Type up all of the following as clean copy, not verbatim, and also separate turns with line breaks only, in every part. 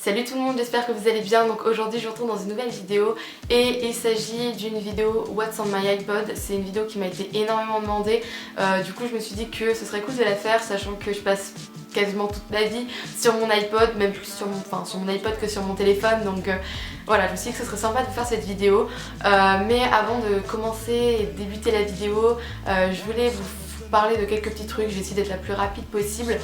Salut tout le monde, j'espère que vous allez bien. Donc aujourd'hui je vous retrouve dans une nouvelle vidéo et il s'agit d'une vidéo What's on my iPod. C'est une vidéo qui m'a été énormément demandée, du coup je me suis dit que ce serait cool de la faire, sachant que je passe quasiment toute ma vie sur mon iPod, même plus sur mon iPod que sur mon téléphone, donc voilà, je me suis dit que ce serait sympa de faire cette vidéo. Mais avant de commencer et de débuter la vidéo, je voulais vous parler de quelques petits trucs, je vais essayer d'être la plus rapide possible.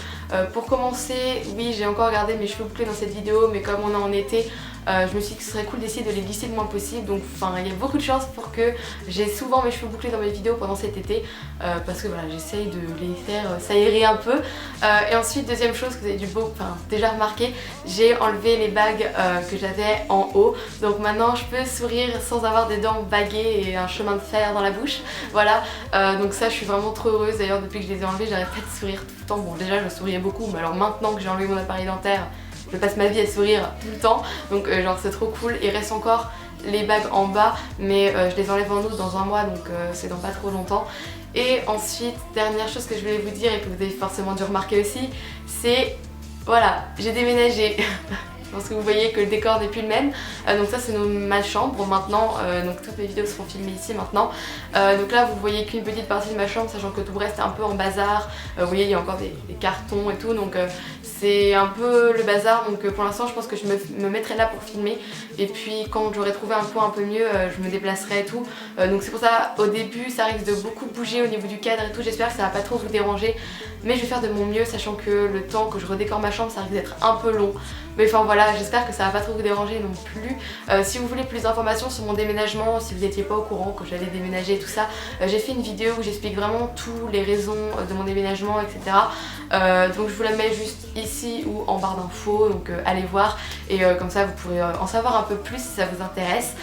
Pour commencer, oui, j'ai encore gardé mes cheveux bouclés dans cette vidéo, mais comme on est en été, je me suis dit que ce serait cool d'essayer de les lisser le moins possible. Donc il y a beaucoup de chances pour que j'ai souvent mes cheveux bouclés dans mes vidéos pendant cet été, parce que voilà, j'essaye de les faire s'aérer un peu. Et ensuite, deuxième chose que vous avez déjà remarqué, j'ai enlevé les bagues que j'avais en haut. Donc maintenant je peux sourire sans avoir des dents baguées et un chemin de fer dans la bouche. Voilà, donc ça je suis vraiment trop heureuse. D'ailleurs depuis que je les ai enlevés, j'arrête pas de sourire tout le temps. Bon, déjà je souriais beaucoup, mais alors maintenant que j'ai enlevé mon appareil dentaire, je passe ma vie à sourire tout le temps. Donc genre c'est trop cool. Il reste encore les bagues en bas, mais je les enlève en août dans un mois, donc c'est dans pas trop longtemps. Et ensuite, dernière chose que je voulais vous dire et que vous avez forcément dû remarquer aussi, c'est voilà, j'ai déménagé. Je pense que vous voyez que le décor n'est plus le même. Donc ça c'est ma chambre maintenant, donc toutes mes vidéos seront filmées ici maintenant. Donc là vous voyez qu'une petite partie de ma chambre, sachant que tout le reste est un peu en bazar. Vous voyez il y a encore des cartons et tout, donc c'est un peu le bazar. Donc pour l'instant je pense que je me mettrai là pour filmer. Et puis quand j'aurai trouvé un point un peu mieux, je me déplacerai et tout. Donc c'est pour ça au début ça risque de beaucoup bouger au niveau du cadre et tout. J'espère que ça va pas trop vous déranger. Mais je vais faire de mon mieux, sachant que le temps que je redécore ma chambre ça risque d'être un peu long. Mais enfin voilà, j'espère que ça va pas trop vous déranger non plus. Si vous voulez plus d'informations sur mon déménagement, si vous n'étiez pas au courant que j'allais déménager et tout ça, j'ai fait une vidéo où j'explique vraiment tous les raisons de mon déménagement, etc. Donc je vous la mets juste ici ou en barre d'infos, donc allez voir. Et comme ça vous pourrez en savoir un peu plus si ça vous intéresse.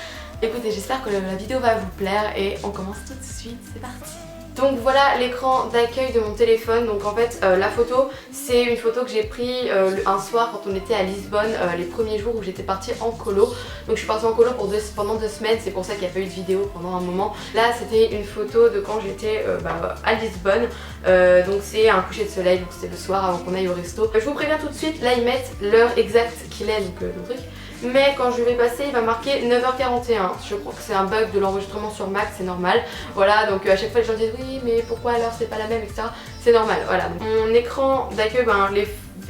Écoutez, j'espère que la vidéo va vous plaire et on commence tout de suite, c'est parti. Donc voilà l'écran d'accueil de mon téléphone. Donc en fait la photo c'est une photo que j'ai prise un soir quand on était à Lisbonne, les premiers jours où j'étais partie en colo. Donc je suis partie en colo pendant 2 semaines, c'est pour ça qu'il n'y a pas eu de vidéo pendant un moment. Là c'était une photo de quand j'étais à Lisbonne, donc c'est un coucher de soleil, donc c'était le soir avant qu'on aille au resto. Je vous préviens tout de suite, là ils mettent l'heure exacte qu'il est, donc le truc. Mais quand je vais passer, il va marquer 9h41. Je crois que c'est un bug de l'enregistrement sur Mac, c'est normal. Voilà, donc à chaque fois les gens disent oui, mais pourquoi alors c'est pas la même, etc. C'est normal, voilà. Donc, mon écran d'accueil,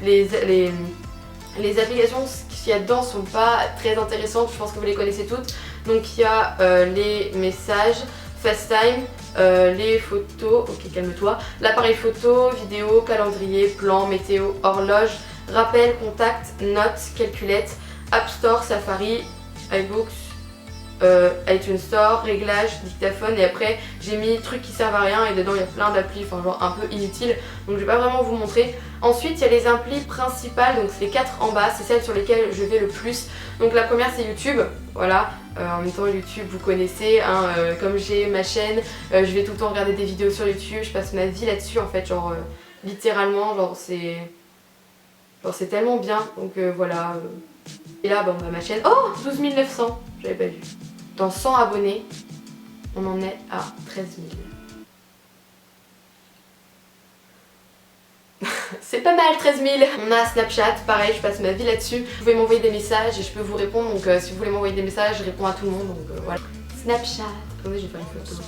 les applications qu'il y a dedans sont pas très intéressantes, je pense que vous les connaissez toutes. Donc il y a les messages, FaceTime, les photos, ok calme-toi, l'appareil photo, vidéo, calendrier, plan, météo, horloge, rappel, contact, notes, calculette, App Store, Safari, iBooks, iTunes Store, réglages, dictaphone, et après j'ai mis trucs qui servent à rien et dedans il y a plein d'applis, enfin genre un peu inutiles, donc je vais pas vraiment vous montrer. Ensuite il y a les applis principales, donc c'est les 4 en bas, c'est celles sur lesquelles je vais le plus. Donc la première c'est YouTube, voilà, en même temps YouTube vous connaissez, hein, comme j'ai ma chaîne, je vais tout le temps regarder des vidéos sur YouTube, je passe ma vie là-dessus en fait, genre littéralement, genre c'est tellement bien, donc voilà. Et là, on a ma chaîne. Oh 12 900, j'avais pas vu. Dans 100 abonnés, on en est à 13 000. C'est pas mal 13 000. On a Snapchat, pareil, je passe ma vie là-dessus. Vous pouvez m'envoyer des messages et je peux vous répondre. Donc si vous voulez m'envoyer des messages, je réponds à tout le monde. Donc voilà. Snapchat. Attendez, je vais faire une photo.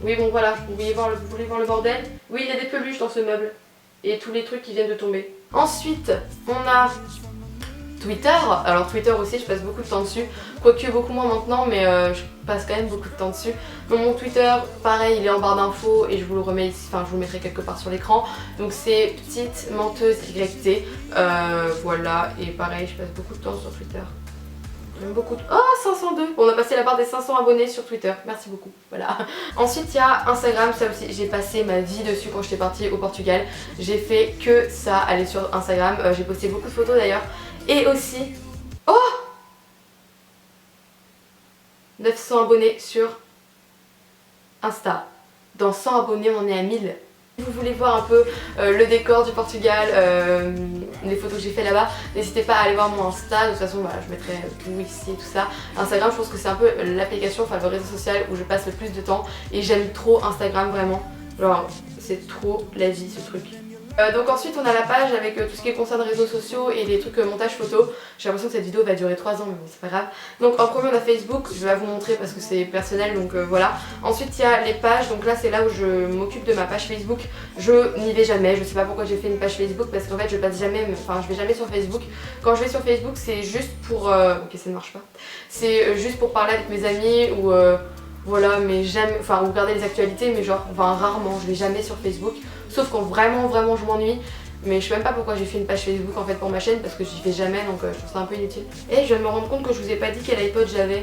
Oui, bon voilà, vous voulez voir le bordel? Oui, il y a des peluches dans ce meuble. Et tous les trucs qui viennent de tomber. Ensuite, on a Twitter. Alors Twitter aussi, je passe beaucoup de temps dessus. Quoique beaucoup moins maintenant, mais je passe quand même beaucoup de temps dessus. Donc mon Twitter, pareil, il est en barre d'infos et je vous le remets ici, enfin je vous le mettrai quelque part sur l'écran. Donc c'est petite menteuse YT. Voilà, et pareil, je passe beaucoup de temps sur Twitter. J'aime beaucoup. Oh 502. Bon, on a passé la barre des 500 abonnés sur Twitter, merci beaucoup, voilà. Ensuite il y a Instagram, ça aussi j'ai passé ma vie dessus quand j'étais partie au Portugal. J'ai fait que ça, aller sur Instagram, j'ai posté beaucoup de photos d'ailleurs. Et aussi, oh 900 abonnés sur Insta. Dans 100 abonnés on est à 1000. Si vous voulez voir un peu le décor du Portugal, les photos que j'ai fait là-bas, n'hésitez pas à aller voir mon Insta. De toute façon voilà, je mettrai tout ici et tout ça. Instagram, je pense que c'est un peu l'application, enfin le réseau social où je passe le plus de temps. Et j'aime trop Instagram vraiment. Genre c'est trop la vie ce truc. Donc ensuite on a la page avec tout ce qui concerne réseaux sociaux et les trucs montage photo. J'ai l'impression que cette vidéo va durer 3 ans mais bon c'est pas grave. Donc en premier on a Facebook, je vais vous montrer parce que c'est personnel donc voilà. Ensuite il y a les pages, donc là c'est là où je m'occupe de ma page Facebook. Je n'y vais jamais, je sais pas pourquoi j'ai fait une page Facebook parce qu'en fait je passe jamais, enfin je vais jamais sur Facebook. Quand je vais sur Facebook c'est juste pour... ok ça ne marche pas. C'est juste pour parler avec mes amis ou... voilà, mais jamais, enfin regarder les actualités, mais genre, enfin rarement, je vais jamais sur Facebook, sauf quand vraiment je m'ennuie. Mais je sais même pas pourquoi j'ai fait une page Facebook en fait pour ma chaîne parce que j'y fais jamais donc je trouve ça un peu inutile. Et je viens de me rendre compte que je vous ai pas dit quel iPod j'avais.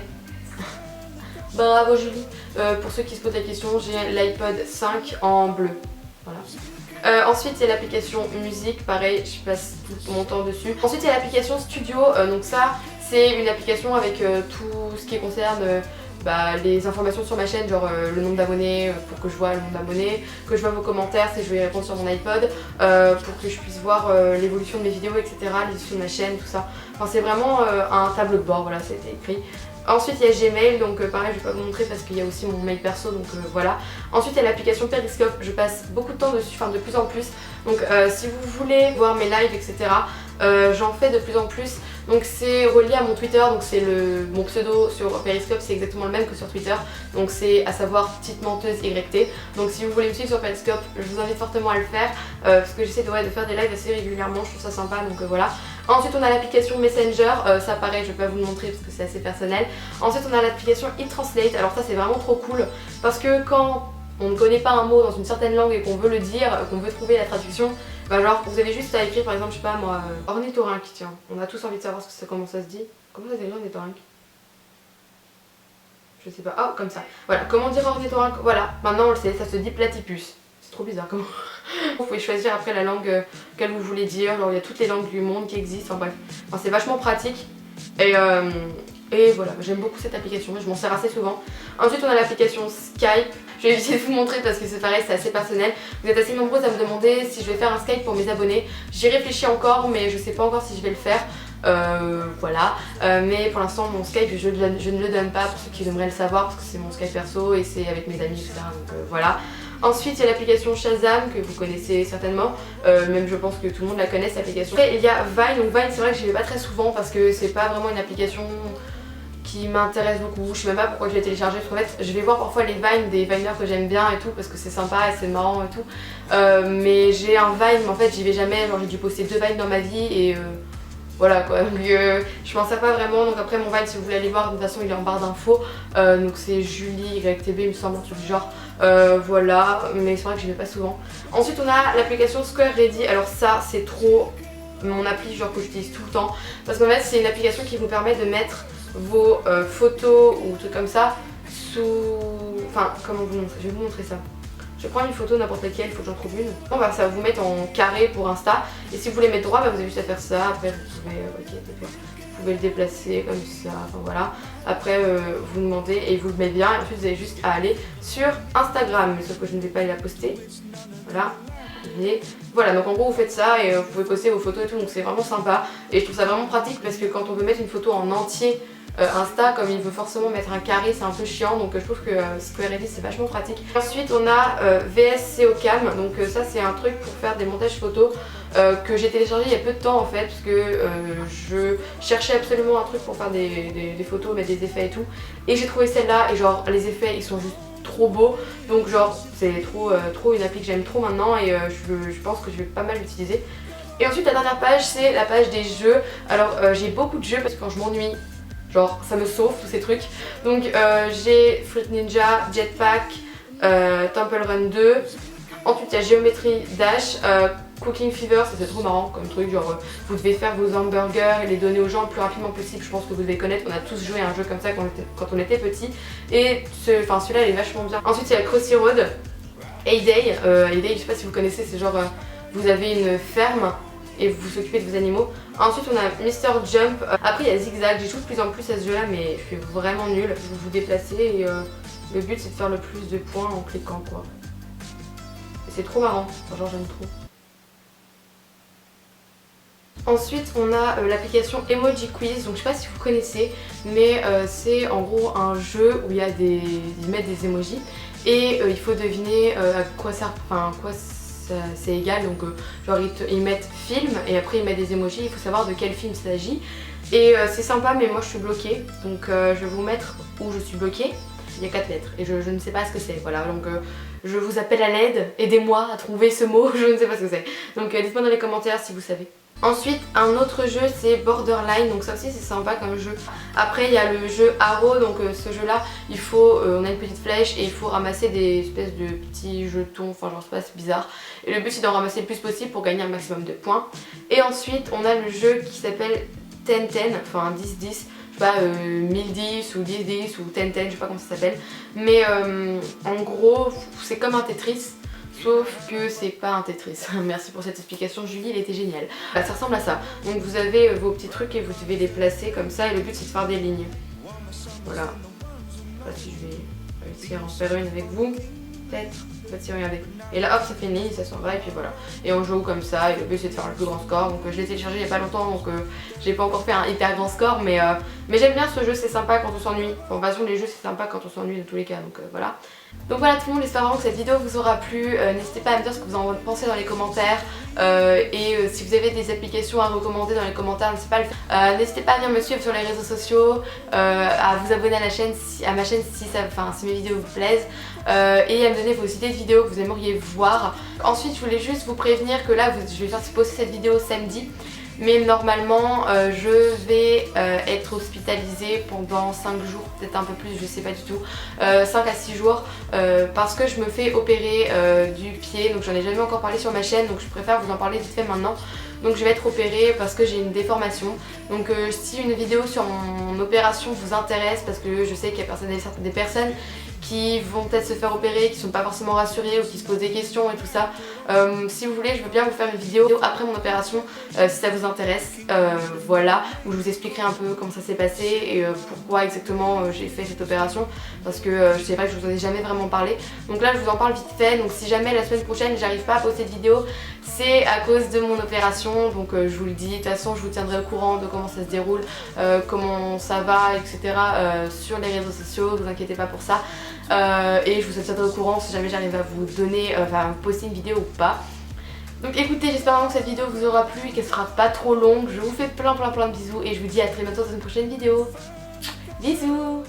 Bravo Julie. Pour ceux qui se posent la question, j'ai l'iPod 5 en bleu. Voilà. Ensuite il y a l'application musique, pareil je passe tout mon temps dessus. Ensuite il y a l'application studio, donc ça c'est une application avec tout ce qui concerne les informations sur ma chaîne, genre le nombre d'abonnés pour que je vois le nombre d'abonnés, que je vois vos commentaires si je vais y répondre sur mon iPod, pour que je puisse voir l'évolution de mes vidéos, etc., l'évolution de ma chaîne, tout ça. Enfin c'est vraiment un tableau de bord, voilà, ça a été écrit. Ensuite il y a Gmail, donc pareil je vais pas vous montrer parce qu'il y a aussi mon mail perso, donc voilà. Ensuite il y a l'application Periscope, je passe beaucoup de temps dessus, enfin de plus en plus. Donc si vous voulez voir mes lives, etc., j'en fais de plus en plus. Donc c'est relié à mon Twitter, donc c'est mon pseudo sur Periscope, c'est exactement le même que sur Twitter. Donc c'est à savoir petite menteuse YT. Donc si vous voulez me suivre sur Periscope, je vous invite fortement à le faire parce que j'essaie de faire des lives assez régulièrement, je trouve ça sympa, donc voilà. Ensuite on a l'application Messenger, ça pareil je vais pas vous le montrer parce que c'est assez personnel. Ensuite on a l'application eTranslate, alors ça c'est vraiment trop cool parce que quand on ne connaît pas un mot dans une certaine langue et qu'on veut le dire, qu'on veut trouver la traduction, bah genre vous avez juste à écrire par exemple je sais pas moi, ornithorynque, tiens, on a tous envie de savoir comment ça se dit. Comment ça s'écrit ornithorynque? Je sais pas, oh comme ça, voilà, comment dire ornithorynque, voilà, maintenant on le sait, ça se dit platypus. C'est trop bizarre comment... Vous pouvez choisir après la langue qu'elle vous voulez dire, genre il y a toutes les langues du monde qui existent, enfin bref, enfin, c'est vachement pratique et voilà, j'aime beaucoup cette application, je m'en sers assez souvent. Ensuite on a l'application Skype, je vais essayer de vous montrer parce que c'est pareil, c'est assez personnel. Vous êtes assez nombreuses à me demander si je vais faire un Skype pour mes abonnés. J'y réfléchis encore mais je sais pas encore si je vais le faire. Voilà, mais pour l'instant mon Skype je ne le donne pas pour ceux qui aimeraient le savoir parce que c'est mon Skype perso et c'est avec mes amis, etc. Donc voilà. Ensuite il y a l'application Shazam que vous connaissez certainement, même je pense que tout le monde la connaît cette application. Après il y a Vine, donc Vine c'est vrai que j'y vais pas très souvent parce que c'est pas vraiment une application qui m'intéresse beaucoup, je sais même pas pourquoi je l'ai téléchargé parce qu'en fait je vais voir parfois les Vines des Viners que j'aime bien et tout parce que c'est sympa et c'est marrant et tout, mais j'ai un Vine mais en fait j'y vais jamais, genre j'ai dû poster 2 Vines dans ma vie et voilà quoi, donc je m'en sers pas vraiment. Donc après mon Vine si vous voulez aller voir de toute façon il est en barre d'infos, donc c'est Julie YTB il me semble, un truc du genre, voilà, mais c'est vrai que j'y vais pas souvent. Ensuite on a l'application Square Ready, alors ça c'est trop mon appli genre que j'utilise tout le temps parce qu'en fait c'est une application qui vous permet de mettre vos photos ou trucs comme ça sous... Enfin comment vous montrer, je vais vous montrer ça. Je prends une photo n'importe laquelle, il faut que j'en trouve une. Bon bah ça va vous mettre en carré pour Insta. Et si vous voulez mettre droit, bah, vous avez juste à faire ça. Après vous pouvez, vous pouvez le déplacer comme ça, enfin voilà. Après vous demandez et vous le mettez bien. Et ensuite vous avez juste à aller sur Instagram. Mais sauf que je ne vais pas la poster. Voilà. Et voilà, donc en gros vous faites ça et vous pouvez poster vos photos et tout, donc c'est vraiment sympa. Et je trouve ça vraiment pratique parce que quand on veut mettre une photo en entier Insta, comme il veut forcément mettre un carré, c'est un peu chiant, donc je trouve que Square Ready c'est vachement pratique. Ensuite on a VSCO Cam, donc ça c'est un truc pour faire des montages photos que j'ai téléchargé il y a peu de temps en fait, parce que je cherchais absolument un truc pour faire des photos, mettre des effets et tout, et j'ai trouvé celle-là et genre les effets ils sont juste trop beaux, donc genre c'est trop une appli que j'aime trop maintenant et je pense que je vais pas mal l'utiliser. Et ensuite la dernière page c'est la page des jeux. Alors j'ai beaucoup de jeux parce que quand je m'ennuie, genre ça me sauve tous ces trucs. Donc j'ai Fruit Ninja, Jetpack, Temple Run 2. Ensuite il y a Geometry Dash, Cooking Fever, ça c'est trop marrant comme truc, genre vous devez faire vos hamburgers et les donner aux gens le plus rapidement possible, je pense que vous devez connaître, on a tous joué à un jeu comme ça quand on était petit et celui-là il est vachement bien. Ensuite il y a Crossy Road, Hay-Day, Hay-Day je sais pas si vous connaissez, c'est genre vous avez une ferme et vous vous occupez de vos animaux. Ensuite on a Mr Jump, après il y a Zigzag, j'ai joué de plus en plus à ce jeu là mais je suis vraiment nulle, vous vous déplacez et le but c'est de faire le plus de points en cliquant quoi. Et c'est trop marrant, genre j'aime trop. Ensuite on a l'application Emoji Quiz, donc je sais pas si vous connaissez, mais c'est en gros un jeu où il y a ils mettent des emojis et il faut deviner à quoi ça c'est égal, donc genre ils mettent film et après ils mettent des emojis, il faut savoir de quel film il s'agit. Et c'est sympa, mais moi je suis bloquée, donc je vais vous mettre où je suis bloquée. Il y a 4 lettres et je ne sais pas ce que c'est, voilà, donc je vous appelle à l'aide, aidez-moi à trouver ce mot, je ne sais pas ce que c'est. Donc dites-moi dans les commentaires si vous savez. Ensuite, un autre jeu, c'est Borderline, donc ça aussi c'est sympa comme jeu. Après il y a le jeu Arrow, donc ce jeu là, il faut, on a une petite flèche et il faut ramasser des espèces de petits jetons, enfin genre c'est bizarre. Et le but c'est d'en ramasser le plus possible pour gagner un maximum de points. Et ensuite on a le jeu qui s'appelle 10-10, enfin 10-10. Je sais pas, 1010 ou 10-10 ou 10-10, je sais pas comment ça s'appelle. Mais en gros, c'est comme un Tetris. Sauf que c'est pas un Tetris. Merci pour cette explication Julie, il était génial. Ça ressemble à ça. Donc vous avez vos petits trucs et vous devez les placer comme ça et le but c'est de faire des lignes. Voilà. Je sais pas si je vais réussir à en faire une avec vous. Peut-être. En fait si regardez. Et là hop c'est fini, ça s'en va et puis voilà. Et on joue comme ça et le but c'est de faire le plus grand score. Donc je l'ai téléchargé il y a pas longtemps donc j'ai pas encore fait un hyper grand score mais j'aime bien ce jeu, c'est sympa quand on s'ennuie. Enfin, de toute façon les jeux c'est sympa quand on s'ennuie dans tous les cas donc voilà. Donc voilà tout le monde, j'espère vraiment que cette vidéo vous aura plu. N'hésitez pas à me dire ce que vous en pensez dans les commentaires si vous avez des applications à recommander dans les commentaires, n'hésitez pas à le faire. N'hésitez pas à venir me suivre sur les réseaux sociaux, à vous abonner à ma chaîne si mes vidéos vous plaisent et à me donner vos idées de vidéos que vous aimeriez voir. Ensuite je voulais juste vous prévenir que là je vais faire poster cette vidéo samedi. Mais normalement je vais être hospitalisée pendant 5 jours, peut-être un peu plus, je sais pas du tout, 5 à 6 jours parce que je me fais opérer du pied, donc j'en ai jamais encore parlé sur ma chaîne, donc je préfère vous en parler vite fait maintenant. Donc je vais être opérée parce que j'ai une déformation. Donc si une vidéo sur mon opération vous intéresse, parce que je sais qu'il y a des personnes qui vont peut-être se faire opérer, qui sont pas forcément rassurées ou qui se posent des questions et tout ça. Si vous voulez, je veux bien vous faire une vidéo après mon opération si ça vous intéresse, voilà, où je vous expliquerai un peu comment ça s'est passé et pourquoi exactement j'ai fait cette opération parce que je sais pas que je vous en ai jamais vraiment parlé. Donc là je vous en parle vite fait, donc si jamais la semaine prochaine j'arrive pas à poster de vidéo, c'est à cause de mon opération, donc je vous le dis, de toute façon je vous tiendrai au courant de comment ça se déroule, comment ça va, etc. Sur les réseaux sociaux, vous inquiétez pas pour ça. Et je vous tiendrai au courant si jamais j'arrive à vous donner, enfin poster une vidéo ou pas. Donc écoutez, j'espère vraiment que cette vidéo vous aura plu et qu'elle sera pas trop longue. Je vous fais plein de bisous et je vous dis à très bientôt dans une prochaine vidéo. Bisous.